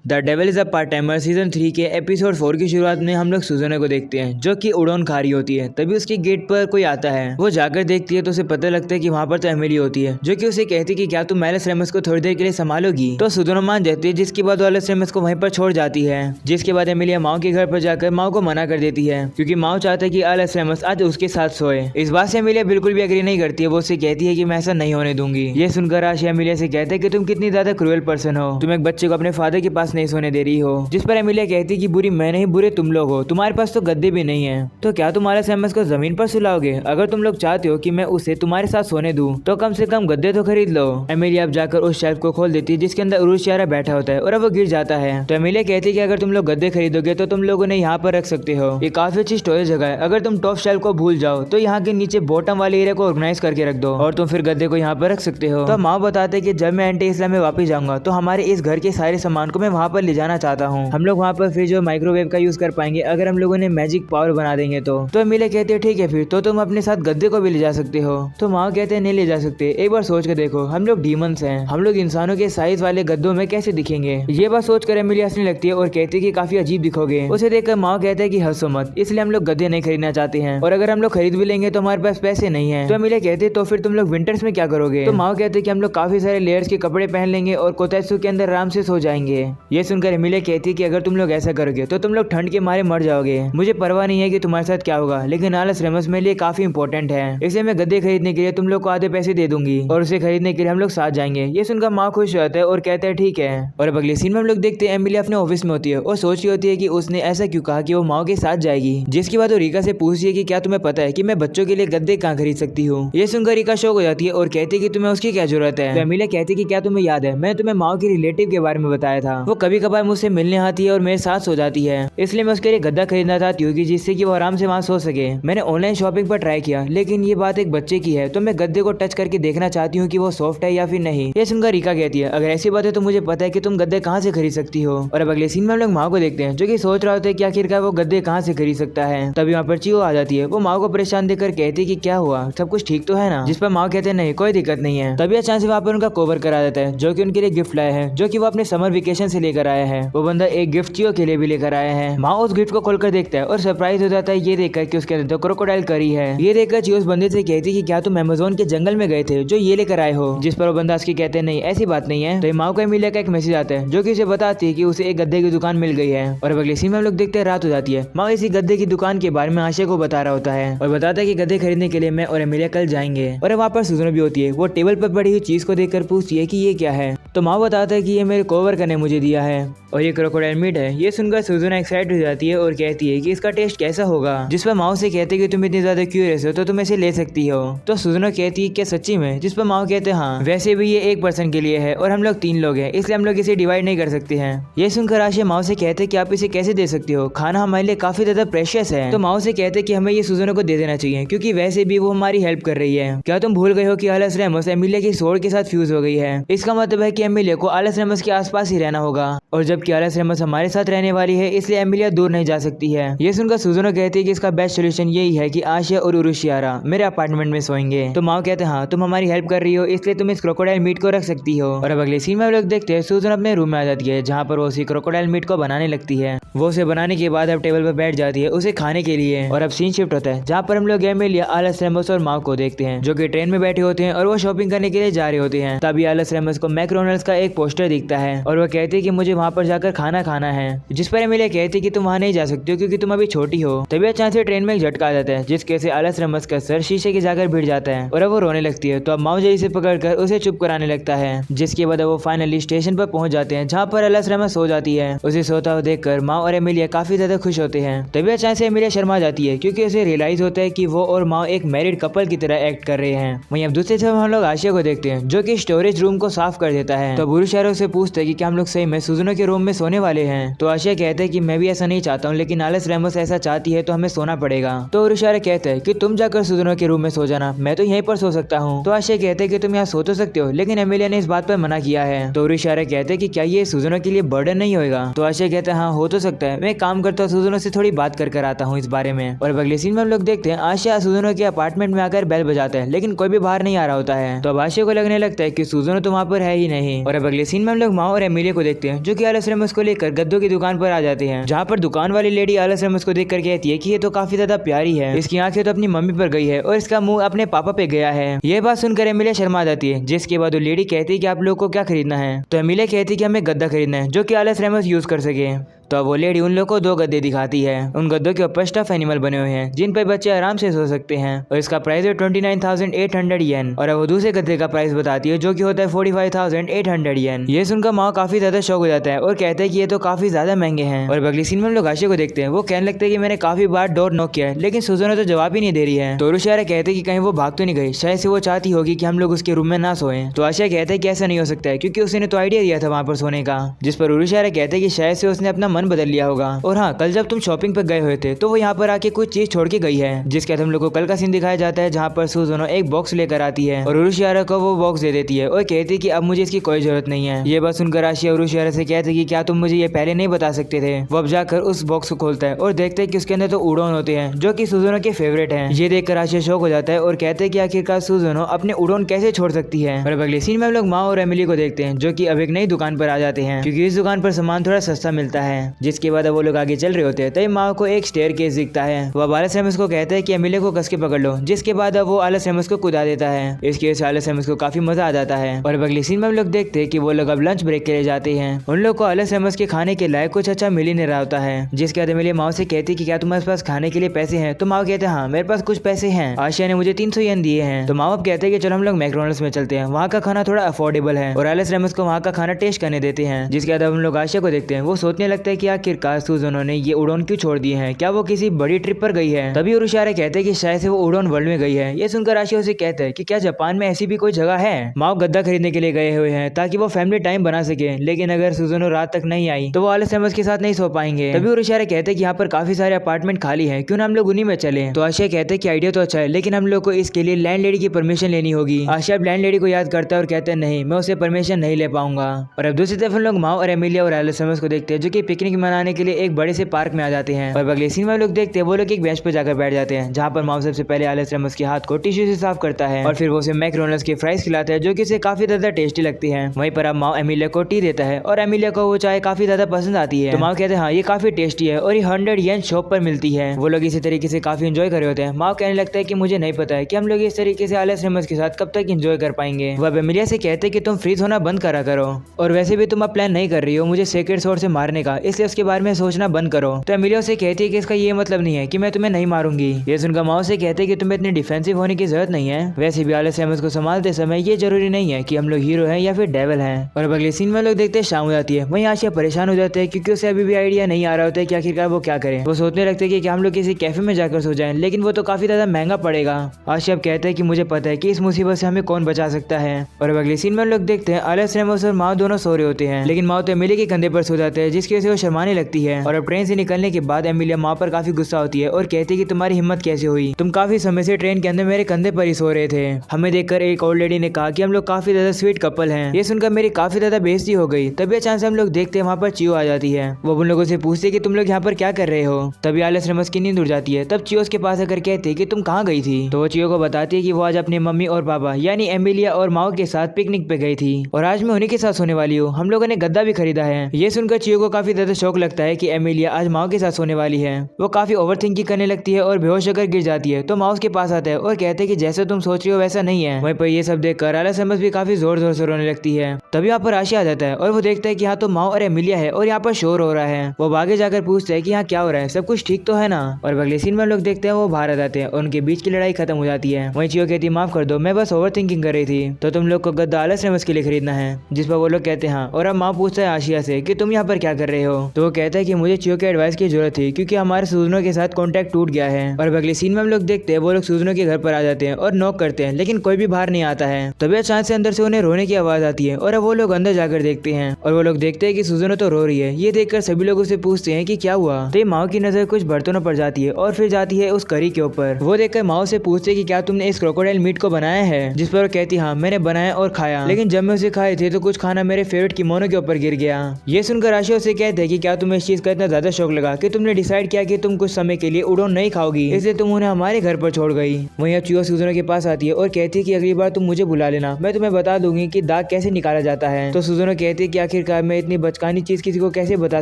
The devil is a part timer season 3 के episode 4 की शुरुआत में हम लोग सुजोना को देखते हैं जो कि उड़न खा रही होती है। तभी उसके गेट पर कोई आता है। वो जाकर देखती है तो उसे पता लगता है कि वहाँ पर तो एमिली होती है जो कि उसे कहती है कि क्या तुम एलिस रेमस को थोड़ी देर के लिए संभालोगी। तो सुजोना मान जाती है, जिसके बाद वो एलिस रेमस को वहीं पर छोड़ जाती है। जिसके बाद एमिलिया माओ के घर पर जाकर माओ को मना कर देती है क्योंकि माओ चाहता है कि एलिस रेमस आज उसके साथ सोए। इस बात से एमिलिया बिल्कुल भी एग्री नहीं करती है। वो उसे कहती है कि मैं ऐसा नहीं होने दूंगी। ये सुनकर आशी एमिलिया से कहता है कि तुम कितनी ज्यादा क्रूएल पर्सन हो, तुम एक बच्चे को अपने फादर के पास नहीं सोने दे रही हो। जिस पर एमिलिया कहती है कि बुरी मैं नहीं, बुरे तुम लोग हो, तुम्हारे पास तो गद्दे भी नहीं है, तो क्या तुम एलिस रेमस को जमीन पर सुलाओगे? अगर तुम लोग चाहते हो कि मैं उसे तुम्हारे साथ सोने दूं तो कम से कम गद्दे तो खरीद लो। एमिलिया अब जाकर उस शेल्फ को खोल देती है जिसके अंदर उरुशियारा बैठा होता है और अब वो गिर जाता है। तो एमिलिया कहती है कि अगर तुम लोग गद्दे खरीदोगे तो तुम लोगों ने यहाँ पर रख सकते हो, ये काफी अच्छी स्टोरेज जगह है। अगर तुम टॉप शेल्फ को भूल जाओ तो यहाँ के नीचे बॉटम वाले एरिया को ऑर्गेनाइज करके रख दो और तुम फिर गद्दे को यहाँ पर रख सकते हो। तो माँ बताते हैं कि जब मैं एंटी इस्लाम में वापस जाऊंगा तो हमारे इस घर के सारे सामान को मैं वहाँ पर ले जाना चाहता हूँ। हम लोग वहाँ पर फिर जो माइक्रोवेव का यूज कर पाएंगे अगर हम लोगों ने मैजिक पावर बना देंगे तो एमिलिया कहते हैं ठीक है फिर तो तुम अपने साथ गद्दे को भी ले जा सकते हो। तो माँ कहते हैं नहीं ले जा सकते, एक बार सोच कर देखो, हम लोग डीमंस हैं, हम लोग इंसानों के साइज वाले गद्दों में कैसे दिखेंगे। ये बात सोचकर एमिलिया हंसने लगती है और कहती है कि काफी अजीब दिखोगे। उसे देखकर माँ कहते हैं कि हंसो मत, इसलिए हम लोग गद्दे नहीं खरीदना चाहते हैं और अगर हम लोग खरीद भी लेंगे तो हमारे पास पैसे नहीं है। तो एमिलिया कहते तो फिर तुम लोग विंटर्स में क्या करोगे? तो माँ कहते कि हम लोग काफी सारे लेयर्स के कपड़े पहन लेंगे और कोतेत्सु के अंदर आराम से सो जाएंगे। ये सुनकर एमिलिया कहती कि अगर तुम लोग ऐसा करोगे तो तुम लोग ठंड के मारे मर जाओगे। मुझे परवाह नहीं है कि तुम्हारे साथ क्या होगा, लेकिन एलिस रेमस मेरे लिए काफी इंपॉर्टेंट है, इसलिए मैं गद्दे खरीदने के लिए तुम लोग को आधे पैसे दे दूंगी और उसे खरीदने के लिए हम लोग साथ जाएंगे। ये सुनकर माँ खुश होता है और कहता है ठीक है। और अब अगले सीन में हम लोग देखते हैं एमिलिया अपने ऑफिस में होती है और सोच रही होती है कि उसने ऐसा क्यों कहा कि वो माँ के साथ जाएगी। जिसके बाद वो रीका से पूछती है कि क्या तुम्हें पता है कि मैं बच्चों के लिए गद्दे कहाँ खरीद सकती हूँ। ये सुनकर रीका शौक हो जाती है और कहती है कि तुम्हें उसकी क्या जरूरत है। तो एमिलिया कहती है कि क्या तुम्हें याद है मैं तुम्हें माँ के रिलेटिव के बारे में बताया था, वो कभी कभार मुझसे मिलने आती है और मेरे साथ सो जाती है, इसलिए मैं उसके लिए गद्दा खरीदना चाहती हूँ जिससे कि वो आराम से वहाँ सो सके। मैंने ऑनलाइन शॉपिंग पर ट्राई किया लेकिन ये बात एक बच्चे की है, तो मैं गद्दे को टच करके देखना चाहती हूँ कि वो सॉफ्ट है या फिर नहीं। ये सुनकर रीका कहती है अगर ऐसी बात है तो मुझे पता है कि तुम गद्दे कहाँ से खरीद सकती हो। और अब अगले सीन में हम लोग माँ को देखते हैं जो कि सोच रहा होता है कि आखिरकार वो गद्दे कहाँ से खरीद सकता है। तभी वहाँ पर चियो आ जाती है। वो माँ को परेशान देखकर कहती है कि क्या हुआ, सब कुछ ठीक तो है ना? जिस पर माँ कहते हैं नहीं कोई दिक्कत नहीं है। तभी अचानक से वहाँ पर उनका कोवर करा देता है जो कि उनके लिए गिफ्ट लाया है, जो कि वो अपने समर वेकेशन से लेकर आया है। वो बंदा एक गिफ्ट चियो के लिए भी लेकर आया है। माँ उस गिफ्ट को खोलकर देखता है और सरप्राइज हो जाता है ये देखकर कि उसके अंदर तो क्रोकोडाइल करी है। ये देखकर चियो उस बंदे से कहती कि क्या तुम अमेज़न के जंगल में गए थे जो ये लेकर आए हो। जिस पर वो बंदा उसकी कहते हैं नहीं ऐसी बात नहीं है। तो माँ को एमिलिया का एक मैसेज आता है जो कि उसे बताती है कि उसे एक गद्दे की दुकान मिल गई है। और अगले सीन में हम लोग देखते हैं रात हो जाती है। माँ इसी गद्दे की दुकान के बारे में आशा को बता रहा होता है और बताता है कि गद्दे खरीदने के लिए मैं और एमिलिया कल जाएंगे। और वहाँ पर सुजोना भी होती है। वो टेबल पर पड़ी हुई चीज को देखकर पूछती है कि ये क्या है। तो माँ बताता है कि ये मेरे कोवर्कर ने मुझे दिया है और ये क्रोकोडाइल मीट है। ये सुनकर सुजोना एक्साइटेड हो जाती है और कहती है कि इसका टेस्ट कैसा होगा। जिस पर माँ से कहते हैं कि तुम इतनी ज्यादा क्यूरियस हो तो तुम इसे ले सकती हो। तो सुजोना कहती है क्या सच्ची में? जिस पर माँ कहते हैं हाँ, वैसे भी ये एक पर्सन के लिए है और हम लोग 3 लोग हैं, इसलिए हम लोग इसे डिवाइड नहीं कर सकते हैं। ये सुनकर आशा माँ से कहते हैं कि आप इसे कैसे दे सकते हो, खाना हमारे लिए काफी ज्यादा प्रेशियस है। तो माँ से कहते हैं कि हमें ये सुजोना को दे देना चाहिए क्योंकि वैसे भी वो हमारी हेल्प कर रही है। क्या तुम भूल गए हो कि एलिस रेमस एमिलिया की सोड के साथ फ्यूज हो गई है? इसका मतलब है कि एमिलिया को एलिस रेमस के आसपास ही रहना होगा और जबकि एलिस रेमस हमारे साथ रहने वाली है इसलिए एमिलिया दूर नहीं जा सकती है। ये सुनकर सुजोना कहती है कि इसका बेस्ट सोल्यूशन यही है कि आशा और उरुशियारा मेरे अपार्टमेंट में सोएंगे। तो माँ कहते हैं हाँ तुम हमारी हेल्प कर रही हो इसलिए तुम इस क्रोकोडाइल मीट को रख सकती हो। और अब अगले सीन में हम लोग देखते हैं सुजोना अपने रूम में आ जाती है जहाँ पर वो उसी क्रोकोडाइल मीट को बनाने लगती है। वो उसे बनाने के बाद अब टेबल पर बैठ जाती है उसे खाने के लिए। और अब सीन शिफ्ट होता है जहाँ पर हम लोग एमिलिया, एलिस रेमस और माँ को देखते हैं जो कि ट्रेन में बैठे होते हैं और वो शॉपिंग करने के लिए जा रहे होते हैं। तभी एलिस रेमस को मैकडॉनल्ड्स का एक पोस्टर दिखता है और वो कहते हैं कि मुझे वहाँ पर जाकर खाना खाना है। जिस पर एमिलिया कहती है कि तुम वहाँ नहीं जा सकती हो क्योंकि तुम अभी छोटी हो। तभी अचानक से ट्रेन में एक झटका आ जाता है जिसके से एलिस रेमस का सर शीशे के जाकर भिड़ जाता है और अब वो रोने लगती है। तो अब माँ जल्दी से पकड़कर उसे चुप कराने लगता है। जिसके बाद वो फाइनली स्टेशन पर पहुंच जाते हैं जहाँ पर एलिस रेमस सो जाती है। उसे सोता हुआ देखकर माँ और एमिलिया काफी ज्यादा खुश होते हैं। तभी अचानक से एमिलिया शर्मा जाती है क्योंकि उसे रियलाइज होता है कि वो और माँ एक मैरिड कपल की तरह एक्ट कर रहे हैं। वहीं अब दूसरी तरफ हम लोग आशिया को देखते हैं जो कि स्टोरेज रूम को साफ कर देता है। तो उरुशियारा से पूछते हैं कि क्या हम लोग सही में सुजोना के रूम में सोने वाले हैं। तो आशिया कहते हैं कि मैं भी ऐसा नहीं चाहता हूँ लेकिन एलिस रेमस ऐसा चाहती है तो हमें सोना पड़ेगा। तो उरुशियारा कहते हैं कि तुम जाकर सुजोना के रूम में सो जाना, मैं तो यहीं पर सो सकता हूँ। तो आशिया कहते हैं कि तुम यहाँ सो तो सकते हो लेकिन एमिलिया ने इस बात पर मना किया है। तो उरुशियारा कहते हैं कि क्या ये सुजोना के लिए बर्डन नहीं होगा। तो आशिया कहते हैं हाँ हो तो सकता है, मैं काम करता हूँ सुजोना से थोड़ी बात कर आता हूँ इस बारे में। और अगले सीन में हम लोग देखते हैं आशिया सुजोना के अपार्टमेंट में आकर बेल बजाता है लेकिन कोई भी बाहर नहीं आ रहा होता है। तो अब आशिया को लगने लगता है कि सुजोना तो वहाँ पर है ही नहीं। नहीं। और अब अगले सीन में हम लोग माओ और एमिलिया को देखते हैं जो कि आलस रेमस को लेकर गद्दों की दुकान पर आ जाते हैं, जहाँ पर दुकान वाली लेडी आलस रेमस को देखकर कहती है कि ये तो काफी ज्यादा प्यारी है, इसकी आंखें तो अपनी मम्मी पर गई है और इसका मुंह अपने पापा पे गया है। ये बात सुनकर एमिलिया शर्मा जाती है, जिसके बाद वो लेडी कहती है कि आप लोग को क्या खरीदना है। तो एमिलिया कहती है कि हमें गद्दा खरीदना है जो कि आलस रेमस यूज कर सके। तो अब वो लेडी उन लोग को 2 गद्दे दिखाती है। उन गद्दों के ऊपर स्टफ एनिमल बने हुए हैं जिन पर बच्चे आराम से सो सकते हैं और इसका प्राइस है 29,800 येन। और अब वो दूसरे गद्दे का प्राइस बताती है जो कि होता है 45,800 येन। ये सुनकर माँ काफी ज्यादा शौक हो जाता है और कहते हैं कि ये तो काफी ज्यादा महंगे हैं। और अगली सीन में हम लोग आशिया को देखते हैं, वो कहने लगते हैं कि मैंने काफी बार डोर नॉक किया है लेकिन सुजोनो तो जवाब ही नहीं दे रही है। तो रुशियारा कहते हैं कि कहीं वो भाग तो नहीं गई, शायद से वो चाहती होगी कि हम लोग उसके रूम में ना सोए। तो आशिया कहते हैं कि ऐसा नहीं हो सकता है क्योंकि उसने तो आइडिया दिया था वहाँ पर सोने का, जिस पर रुशियारा कहते हैं कि शायद से उसने अपना मन बदल लिया होगा। और हाँ, कल जब तुम शॉपिंग पर गए हुए थे तो वो यहाँ पर आके कुछ चीज छोड़ के गई है, जिसके बाद हम लोग को कल का सीन दिखाया जाता है जहाँ पर सुजोनो एक बॉक्स लेकर आती है और उरुशियारा को वो बॉक्स दे देती है और कहती है कि अब मुझे इसकी कोई जरूरत नहीं है। ये बात सुनकर आशिया उरुशियारा से कहती है कि क्या तुम मुझे ये पहले नहीं बता सकते थे। वो अब जाकर उस बॉक्स को खोलता है और देखते हैं कि उसके अंदर तो उड़ोन होते हैं जो कि सुजोनो के फेवरेट हैं। ये देखकर आशिया शौक हो जाता है और कहते हैं कि आखिरकार सुजोनो अपने उड़ोन कैसे छोड़ सकती है। और अगले सीन में हम लोग माँ और एमिली को देखते हैं जो कि अब एक नई दुकान पर आ जाते हैं क्योंकि इस दुकान पर सामान थोड़ा सस्ता मिलता है। जिसके बाद वो लोग आगे चल रहे होते हैं तभी माँ को एक स्टेयर केस दिखता है। वो आलस रेमस को कहता है कि एमिलिया को कस के पकड़ लो, जिसके बाद अब वो आलस रेमस को कुदा देता है। इस केस से आलस रेमस को काफी मजा आ जाता है। और अगले सीन में हम लोग देखते हैं कि वो लोग अब लंच ब्रेक के लिए जाते हैं। उन लोग को आलस रेमस के खाने के लायक कुछ अच्छा मिल ही नहीं रहा होता है, जिसके बाद एमिलिया माँ से कहती है कि क्या तुम्हारे पास खाने के लिए पैसे हैं। तो माँ कहते हैं हाँ मेरे पास कुछ पैसे हैं, आशिया ने मुझे 300 येन दिए हैं। तो माँ अब कहते हैं कि चलो हम लोग मैकडॉनल्ड्स में चलते हैं, वहाँ का खाना थोड़ा अफोर्डेबल है और आलस रेमस को वहाँ का खाना टेस्ट करने देते हैं। जिसके बाद हम लोग आशिया को देखते हैं, वो सोचने लगता है कि आखिरकार सुजोनो ने ये उड़ोन क्यों छोड़ दिए हैं, क्या वो किसी बड़ी ट्रिप पर गई है। तभी उरुशियारा कहते हैं कि शायद से वो उड़ोन वर्ल्ड में गई है। ये सुनकर आशिया उसे कहता है कि क्या जापान में ऐसी भी कोई जगह है। माओ गद्दा खरीदने के लिए गए हुए हैं ताकि वो फैमिली टाइम बना सके, लेकिन अगर सुजोनो रात तक नहीं आई तो वो आलस रेमस के साथ नहीं सो पाएंगे। तभी उरुशियारा कहते हैं कि यहाँ पर काफी सारे अपार्टमेंट खाली है, क्यों ना हम लोग उन्हीं में चले। तो आशिया कहते हैं कि आइडिया तो अच्छा है लेकिन हम लोग को इसके लिए लैंडलेडी की परमिशन लेनी होगी। आशिया लैंडलेडी को याद करता है और कहते हैं नहीं, मैं उसे परमिशन नहीं ले पाऊंगा। और अब दूसरी तरफ हम लोग माओ और एमिलिया और आलस रेमस को देखते हैं जो कि पिकनिक मनाने के लिए एक बड़े से पार्क में आ जाते हैं। और अगले सीन में लोग देखते हैं वो लोग एक बेंच पर जाकर बैठ जाते हैं, जहाँ पर माओ सबसे पहले आलस रेमस के हाथ को टिश्यू से साफ करता है और फिर वो उसे मैकडॉनल्ड्स की फ्राइज खिलाता है जो कि उसे काफी ज्यादा टेस्टी लगती है। वहीं पर अब माओ एमिलिया को टी देता है और एमिलिया को वो चाय काफी ज्यादा पसंद आती है। तो माओ कहते हैं हाँ ये काफी टेस्टी है और ये 100 येन शॉप पर मिलती है। वो लोग इसी तरीके से काफी एंजॉय कर रहे होते हैं। माओ कहने लगता है कि मुझे नहीं पता है कि हम लोग इस तरीके से आलस रेमस के साथ कब तक एंजॉय कर पाएंगे। वह एमिलिया से कहते हैं कि तुम फ्रीज होना बंद करा करो और वैसे भी तुम अब प्लान नहीं कर रही हो मुझे सेक्रेट सोर्स से मारने का, इसलिए उसके बारे में सोचना बंद करो। तो एमिलिया से कहती है कि इसका ये मतलब नहीं है कि मैं तुम्हें नहीं मारूंगी। ये सुनकर माओ से कहते हैं कि तुम्हें इतनी डिफेंसिव होने की जरूरत नहीं है, वैसे भी आलस रेमस को संभालते समय ये जरूरी नहीं है कि हम लोग हीरो हैं या फिर डेविल हैं। और अगले सीन में लोग देखते हैं शाम हो जाती है। वहीं आशिया परेशान हो जाते हैं क्योंकि उसे अभी भी आइडिया नहीं आ रहा होता है कि आखिरकार वो क्या करें। वो सोचने लगते हैं कि हम लोग किसी कैफे में जाकर सो जाएं, लेकिन वो तो काफी ज्यादा महंगा पड़ेगा। आशिया कहते हैं कि मुझे पता है कि इस मुसीबत से हमें कौन बचा सकता है। और अगले सीन में लोग देखते हैं आलस रेमस और माओ दोनों सो रहे होते हैं, लेकिन माओ तो एमिलिया के कंधे पर सो जाते हैं, जिसकी वजह से वो शर्माने लगती है। और अब ट्रेन से निकलने के बाद एमिलिया माओ पर काफी गुस्सा होती है और कहती है कि तुम्हारी हिम्मत कैसे हुई, तुम काफी समय से ट्रेन के अंदर मेरे कंधे पर ही सो रहे थे। हमें देखकर एक ओल्ड लेडी ने कहा कि हम लोग काफी ज्यादा स्वीट कपल हैं। ये सुनकर मेरी काफी ज्यादा बेइज्जती हो गई। तभी अचानक से हम लोग देखते हैं वहाँ पर चियो आ जाती है। वो उन लोगों से पूछते हैं कि तुम लोग यहाँ पर क्या कर रहे हो। तभी आलस रेमस की नींद उड़ जाती है। तब चियो उसके पास आकर कहते हैं कि तुम कहाँ गई थी। तो वो चियो को बताती है कि वो आज अपने मम्मी और पापा यानी एमिलिया और माओ के साथ पिकनिक पे गई थी और आज मैं उन्हीं के साथ सोने वाली हूँ। हम लोगों ने गद्दा भी खरीदा है। ये सुनकर चियो को काफी ज्यादा शौक लगता है कि एमिलिया आज माओ के साथ सोने वाली है। वो काफी ओवरथिंकिंग करने लगती है और बेहोश होकर गिर जाती है। तो माओ उसके पास आता है और कहते हैं कि जैसे तुम सोच रही हो वैसा नहीं है। वहीं पर ये सब देखकर आलस रेमस भी काफी जोर जोर से रोने लगती है। तभी यहाँ पर आशिया आ जाता है और वो देखता है कि यहाँ तो माओ और एमिलिया है और यहाँ पर शोर हो रहा है। वो आगे जाकर पूछता है कि यहाँ क्या हो रहा है, सब कुछ ठीक तो है ना। और अगले सीन में लोग देखते हैं वो बाहर आ जाते हैं और उनके बीच की लड़ाई खत्म हो जाती है। वहीं चियो कहती है माफ कर दो, मैं बस ओवर थिंकिंग कर रही थी। तो तुम लोग को गद्दा आलस रेमस के लिए खरीदना है। जिस पर वो लोग कहते हैं हाँ। और अब माँ पूछता है आशिया से कि तुम यहाँ पर क्या कर रहे हो। तो वो कहता है कि मुझे चियो के एडवाइस की जरूरत थी क्योंकि हमारे सुजनो के साथ कॉन्टैक्ट टूट गया है। और अगले सीन में हम लोग देखते हैं वो लोग सुजनो के घर पर आ जाते हैं और नॉक करते हैं, लेकिन कोई भी बाहर नहीं आता है। तभी अचानक से अंदर से उन्हें रोने की आवाज आती है और अब वो लोग अंदर जाकर देखते हैं और वो लोग देखते हैं कि सुजनो तो रो रही है। ये देखकर सभी लोग उससे पूछते हैं कि क्या हुआ। तो ये माओ की नजर कुछ बर्तनों पर जाती है और फिर जाती है उस करी के ऊपर। वो देखकर माओ से पूछते कि क्या तुमने इस क्रोकोडाइल मीट को बनाया है। जिस पर वो कहती हाँ मैंने बनाया और खाया, लेकिन जब मैं उसे खाए थे तो कुछ खाना मेरे फेवरेट किमोनो के ऊपर गिर गया। ये सुनकर आशिया उसे कहते हैं कि क्या तुम्हें इस चीज का इतना ज्यादा शौक लगा कि तुमने डिसाइड किया कि तुम कुछ समय के लिए उड़ोन नहीं खाओगी, इसलिए तुम उन्हें हमारे घर पर छोड़ गई। वहीं अब चियो सुजुनो के पास आती है और कहती है कि अगली बार तुम मुझे बुला लेना, मैं तुम्हें बता दूंगी कि दाग कैसे निकाला जाता है। तो सुजुनो कहती है कि आखिरकार मैं इतनी बचकानी चीज किसी को कैसे बता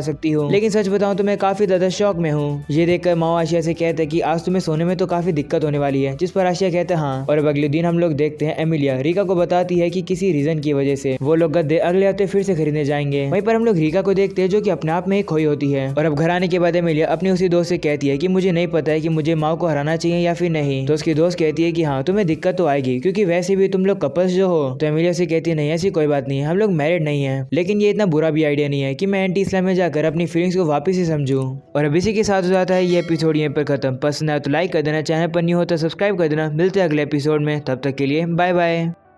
सकती हूँ, लेकिन सच बताऊं तो मैं काफी ज्यादा शौक में हूँ। ये देखकर माओ आशिया से कहता है कि आज तुम्हें सोने में तो काफी दिक्कत होने वाली है, जिस पर आशिया कहता है हाँ। और अब अगले दिन हम लोग देखते हैं एमिलिया रीका को बताती है कि किसी रीजन की वजह से वो लोग गद्दे अगले हफ्ते फिर से खरीदने जाएंगे। वहीं पर हम लोग रीका को देखते हैं जो कि अपने आप में ही खोई होती है। और अब घर आने के बाद एमिलिया अपनी उसी दोस्त से कहती है कि मुझे नहीं पता है कि मुझे माओ को हराना चाहिए या फिर नहीं। तो उसकी दोस्त कहती है कि हाँ तुम्हें दिक्कत तो आएगी क्योंकि वैसे भी तुम लोग कपल्स जो हो। तो एमिलिया से कहती है नहीं ऐसी कोई बात नहीं है, हम लोग मैरिड नहीं है, लेकिन ये इतना बुरा भी आइडिया नहीं है कि मैं एंटी इस्लाम में जाकर अपनी फीलिंग्स को वापस से समझूं। और अब इसी के साथ हो जाता है ये एपिसोड यहीं पर खत्म। पसंद आया तो लाइक कर देना, चैनल पर न्यू हो तो सब्सक्राइब कर देना। मिलते हैं अगले एपिसोड में, तब तक के लिए बाय बाय।